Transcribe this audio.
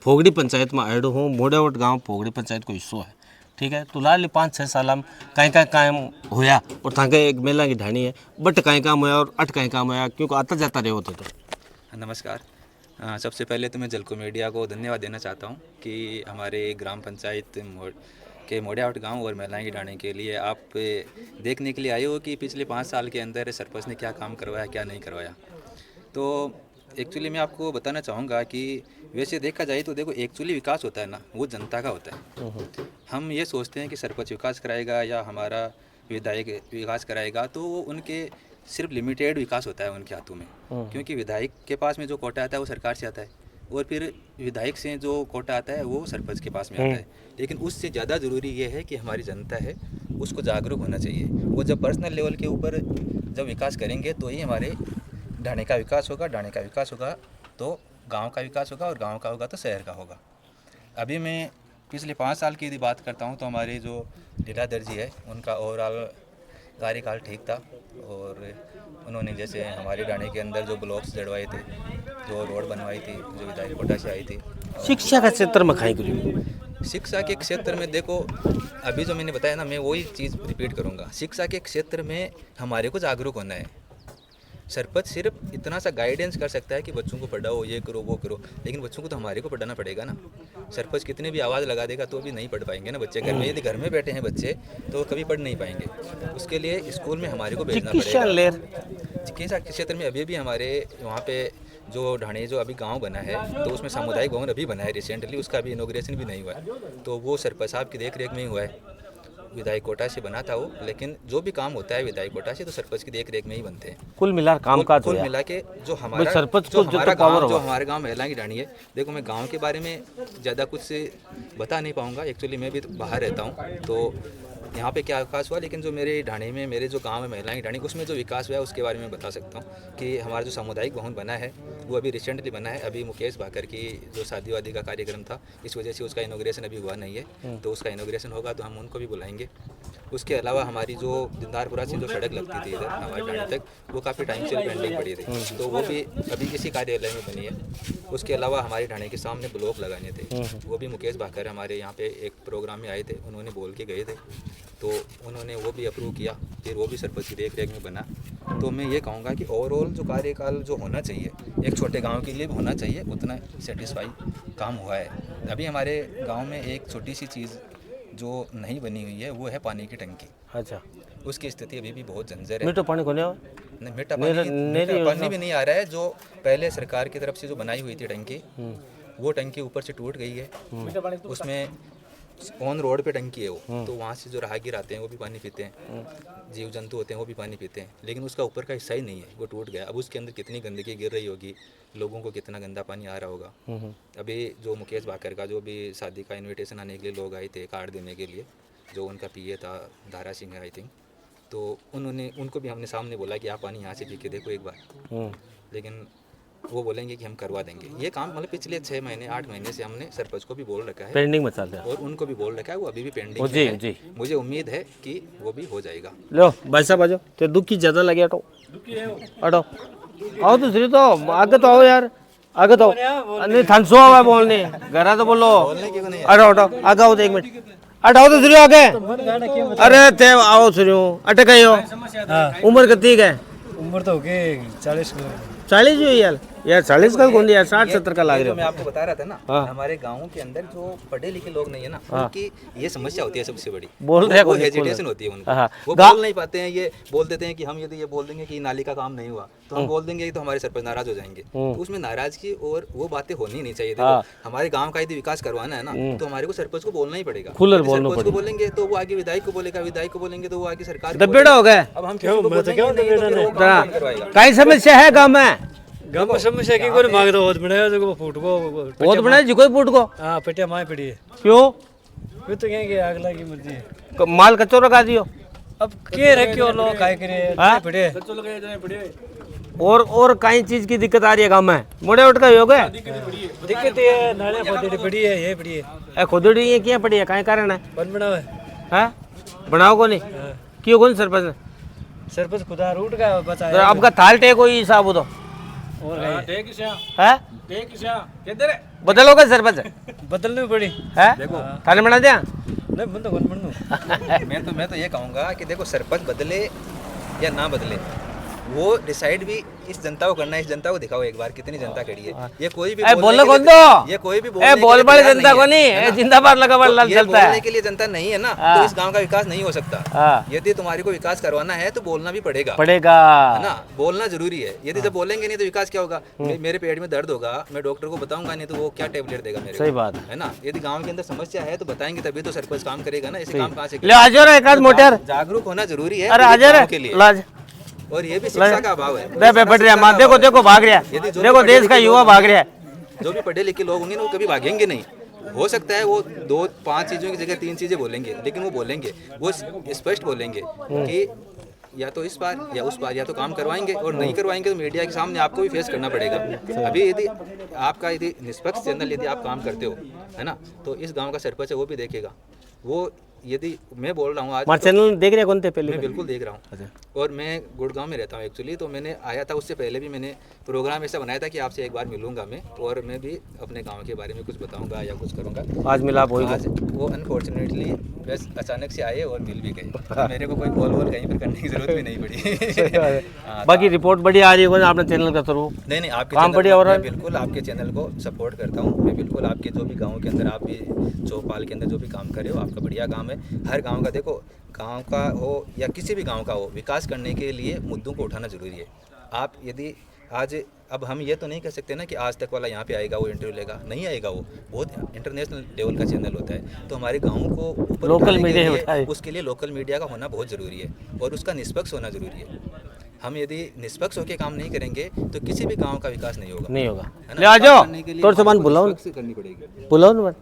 फोगड़ी पंचायत में आयो हूँ। मोड़ावट गांव फोगड़ी पंचायत को हिस्सो है, ठीक है। तो लाल 5-6 साल में कहीं काम होया और थाके एक मेला की ढाणी है, बट कहीं काम होया और अट कहीं काम होया, क्योंकि आता जाता रहे होते तो। नमस्कार। सबसे पहले तो मैं जलको मीडिया को धन्यवाद देना चाहता हूँ कि हमारे ग्राम पंचायत के मोड़ियावट गांव और महिलाएं की ढाणी के लिए आप देखने के लिए आए हो कि पिछले 5 साल के अंदर सरपंच ने क्या काम करवाया क्या नहीं करवाया। तो एक्चुअली मैं आपको बताना चाहूँगा कि वैसे देखा जाए तो देखो, एक्चुअली विकास होता है ना, वो जनता का होता है। हम ये सोचते हैं कि सरपंच विकास कराएगा या हमारा विधायक विकास कराएगा, तो वो उनके सिर्फ लिमिटेड विकास होता है उनके हाथों में, क्योंकि विधायक के पास में जो कोटा आता है वो सरकार से आता है, और फिर विधायक से जो कोटा आता है वो सरपंच के पास में आता है। लेकिन उससे ज़्यादा ज़रूरी ये है कि हमारी जनता है उसको जागरूक होना चाहिए। वो जब पर्सनल लेवल के ऊपर जब विकास करेंगे तो ही हमारे ढाणे का विकास होगा, ढाणे का विकास होगा तो गांव का विकास होगा, और गांव का होगा तो शहर का होगा। अभी मैं पिछले 5 साल की यदि बात करता हूं तो हमारे जो लीलाधर जी है उनका ओवरऑल कार्यकाल ठीक था, और उन्होंने जैसे हमारे ढाणे के अंदर जो ब्लॉक्स जड़वाए थे, जो रोड बनवाई थी, जो विधायक कोटा से आई थी। शिक्षा का क्षेत्र में खाई करी, शिक्षा के क्षेत्र में देखो, अभी जो मैंने बताया ना, मैं वही चीज़ रिपीट करूँगा। शिक्षा के क्षेत्र में हमारे को जागरूक होना है। सरपंच सिर्फ इतना सा गाइडेंस कर सकता है कि बच्चों को पढ़ाओ, ये करो वो करो, लेकिन बच्चों को तो हमारे को पढ़ाना पड़ेगा ना। सरपंच कितने भी आवाज़ लगा देगा तो भी नहीं पढ़ पाएंगे ना बच्चे। घर में यदि घर में बैठे हैं बच्चे तो कभी पढ़ नहीं पाएंगे। उसके लिए स्कूल में हमारे को भेजना पड़ेगा। चिकित्सा के क्षेत्र में अभी भी हमारे वहाँ पे जो ढाणे जो अभी गांव बना है तो उसमें सामुदायिक भवन अभी बना है रिसेंटली, उसका अभी इनॉग्रेशन भी नहीं हुआ है, तो वो सरपंच साहब की देख रेख में ही हुआ है। विधायक कोटा से बना था वो, लेकिन जो भी काम होता है विधायक कोटा से तो सरपंच की देख रेख में ही बनते हैं। कुल मिला काम का कुल मिला के जो हमारा सरपंच जो को हमारा गाँव जो हमारे गाँव महिलाएं की ढाणी है। देखो, मैं गाँव के बारे में ज़्यादा कुछ बता नहीं पाऊँगा, एक्चुअली मैं भी बाहर रहता हूँ, तो यहाँ पे क्या विकास हुआ, लेकिन जो मेरे ढाणे में मेरे जो गांव है महिलाएं की ढाणी, उसमें जो विकास हुआ है उसके बारे में बता सकता हूँ कि हमारा जो सामुदायिक भवन बना है वो अभी रिसेंटली बना है। अभी मुकेश भाकर की जो शादी वादी का कार्यक्रम था, इस वजह से उसका इनॉग्रेशन अभी हुआ नहीं है, तो उसका इनॉग्रेशन होगा तो हम उनको भी बुलाएंगे। उसके अलावा हमारी जो दिंदारपुरा से जो सड़क लगती थी इधर हमारे ढाणे तक, वो काफ़ी टाइम से पेंडिंग पड़ी थी, तो वो भी अभी किसी कार्यालय में बनी है। उसके अलावा हमारे ढाणे के सामने ब्लॉक लगाने थे, वो भी मुकेश भाकर हमारे यहाँ पे एक प्रोग्राम में आए थे, उन्होंने बोल के गए थे, तो उन्होंने वो भी अप्रूव किया, फिर वो भी सरपंच की देख रेख में बना। तो मैं ये कहूँगा कि ओवरऑल जो कार्यकाल जो होना चाहिए एक छोटे गांव के लिए भी होना चाहिए, उतना सेटिस्फाई काम हुआ है। अभी हमारे गांव में एक छोटी सी चीज़ जो नहीं बनी हुई है वो है पानी की टंकी। अच्छा, उसकी स्थिति अभी भी बहुत जर्जर है। मीठा पानी को नहीं, मीठा पानी भी नहीं आ रहा है। जो पहले सरकार की तरफ से जो बनाई हुई थी टंकी, वो टंकी ऊपर से टूट गई है। उसमें ऑन रोड पे टंकी है वो, तो वहाँ से जो राहगीर आते हैं वो भी पानी पीते हैं, जीव जंतु होते हैं वो भी पानी पीते हैं, लेकिन उसका ऊपर का हिस्सा ही नहीं है, वो टूट गया। अब उसके अंदर कितनी गंदगी गिर रही होगी, लोगों को कितना गंदा पानी आ रहा होगा। अभी जो मुकेश भाकर का जो भी शादी का इन्विटेशन आने के लिए लोग आए थे कार्ड देने के लिए, जो उनका पीए था धारा सिंह है आई थिंक, तो उनको भी हमने सामने बोला कि आप पानी यहाँ से पी के देखो एक बार, लेकिन वो बोलेंगे कि हम करवा देंगे। ये काम मतलब पिछले 6 महीने 8 महीने से हमने सरपंच को भी बोल रखा है, पेंडिंग में चल रहा है, और उनको भी बोल रखा है, वो अभी भी पेंडिंग जी है। जी, मुझे उम्मीद है कि वो भी हो जाएगा। लो भाई साहब आ जाओ, तो दुखी ज़्यादा लगे, हटो हटो, आओ दूसरी तो आगे तो आओ यार, आगे तो नहीं थनसो हुआ बोलने घरा तो बोलो, हटो हटो आगे आओ, 1 मिनट हटाओ तो सूर्यो आगे। अरे थे आओ सूर्यो अटक गए हो। उम्र कितनी है? उम्र तो हो गई 40 हुई यार 40 का कौन यार 60-70 का लाग रहे हो। मैं आपको बता रहा था ना, हमारे गांव के अंदर जो पढ़े लिखे लोग नहीं है ना, उनकी ये समस्या होती है सबसे बड़ी, बोल रहे वो हेजिटेशन होती है उनको, वो बोल नहीं पाते हैं। ये बोल देते हैं कि हम यदि ये बोल देंगे कि नाली का काम नहीं हुआ तो हम बोल देंगे तो हमारे सरपंच नाराज हो जाएंगे, तो उसमें नाराजगी और वो बातें होनी नहीं चाहिए। देखो, हमारे गाँव का यदि विकास करवाना है ना तो हमारे को सरपंच को बोलना ही पड़ेगा। सरपंच को बोलेंगे तो वो आगे विधायक को बोलेगा, विधायक को बोलेंगे तो वो आगे सरकार को दबेड़ा हो गए। अब हम क्यों करवाएगा? कई समस्या है गाँव में, गांव में समस्या की कोई मांग तो बहुत बनाया जो फूट को बहुत बनाया जी कोई फूट को। हां पटिया माय पड़ी है। क्यों? वे तो कहेंगे आग लगी मर्जी है, माल कच्चो रखा दियो, अब के रखियो लोग काय करे पड़े कच्चो लगाए जाए पड़े। और कई चीज की दिक्कत आ रही है गाँव में, मोड़े उठ का हो गए दिक्कत है, नाले खोदड़ी पड़ी है, ये पड़ी है खोदड़ी ये क्या पड़ी है, कई कारण है? बन बनावे है बनाओ को नहीं क्यों? कौन सरपंच सरपंच खुदा रूट का बचाया आपका थाल टेक हुई हिसाब हो तो है बदलोगे सरपंच बदलनी पड़ी है थाने बना दिया नहीं बंद कौन बनू मैं तो ये कहूँगा कि देखो सरपंच बदले या ना बदले वो डिसाइड भी इस जनता को करना है। इस जनता को दिखाओ एक बार कितनी जनता खड़ी है। ये कोई भी बोलने कौन दो ये कोई भी बोल बड़े जनता को नहीं जिंदाबाद लगा बड़ा ये चलता है बोलने के लिए जनता नहीं है ना, तो इस गांव का विकास नहीं हो सकता। यदि तुम्हारे को विकास करवाना है तो बोलना भी पड़ेगा है ना, बोलना जरूरी है। यदि जब बोलेंगे नहीं तो विकास क्या होगा? मेरे पेट में दर्द होगा, मैं डॉक्टर को बताऊंगा नहीं तो वो क्या टेबलेट देगा मेरे को? सही बात है ना। यदि गांव के अंदर समस्या है तो बताएंगे तभी तो सरपंच काम करेगा ना। ऐसे काम कहाँ से ले आ जाओ एक आध मोटर जागरूक होना जरूरी है। अरे आ जा के लिए लाज और ये भी शिक्षा का अभाव है। दे बैठ रहा मां देखो देखो भाग रहा है देखो देश का युवा भाग रहा है। जो भी पढ़े लिखे लोग होंगे ना वो कभी भागेंगे नहीं। हो सकता है वो 2-5 चीज़ों की जगह 3 चीज़ें बोलेंगे, लेकिन वो बोलेंगे, वो स्पष्ट बोलेंगे कि या तो इस बार या उस बार या तो काम करवाएंगे, और नहीं करवाएंगे तो मीडिया के सामने आपको भी फेस करना पड़ेगा। अभी यदि आपका यदि निष्पक्ष चैनल यदि आप काम करते हो है ना, तो इस गाँव का सरपंच है वो भी देखेगा। वो यदि मैं बोल रहा हूँ आज हमारे चैनल देख रहे कौन थे पहले? मैं बिल्कुल देख रहा हूँ। और मैं गुड़गांव में रहता हूँ एक्चुअली, तो मैंने आया था उससे पहले भी मैंने प्रोग्राम ऐसा बनाया था कि आपसे एक बार मिलूंगा मैं, और मैं भी अपने गांव के बारे में कुछ बताऊंगा या कुछ करूंगा। आज मिलाप होगा। आज वो अनफॉर्चुनेटली बस अचानक से आए और मिल भी गए, तो मेरे को कोई कॉल वॉल कहीं पर करने की जरूरत भी नहीं पड़ी। बाकी रिपोर्ट बड़ी आ रही है आपने चैनल का थ्रू? नहीं आपके काम बढ़िया हो रहा है। बिल्कुल आपके चैनल को सपोर्ट करता हूँ मैं। बिल्कुल आपके जो भी गाँव के अंदर आप भी चौपाल के अंदर जो भी काम कर रहे हो आपका बढ़िया काम है। हर गाँव का देखो, गांव का हो या किसी भी गांव का हो, विकास करने के लिए मुद्दों को उठाना जरूरी है। आप यदि आज अब हम ये तो नहीं कह सकते ना कि आज तक वाला यहाँ पे आएगा वो इंटरव्यू लेगा, नहीं आएगा। वो बहुत इंटरनेशनल लेवल का चैनल होता है, तो हमारे गाँव को ऊपर लोकल उठाने के मीडिया लिए उसके लिए लोकल मीडिया का होना बहुत ज़रूरी है, और उसका निष्पक्ष होना ज़रूरी है। हम यदि निष्पक्ष होकर काम नहीं करेंगे तो किसी भी गाँव का विकास नहीं होगा। नहीं होगा। ले आ जाओ तोड़ सामान बुलाओ करनी पड़ेगी। बुलाओ ना।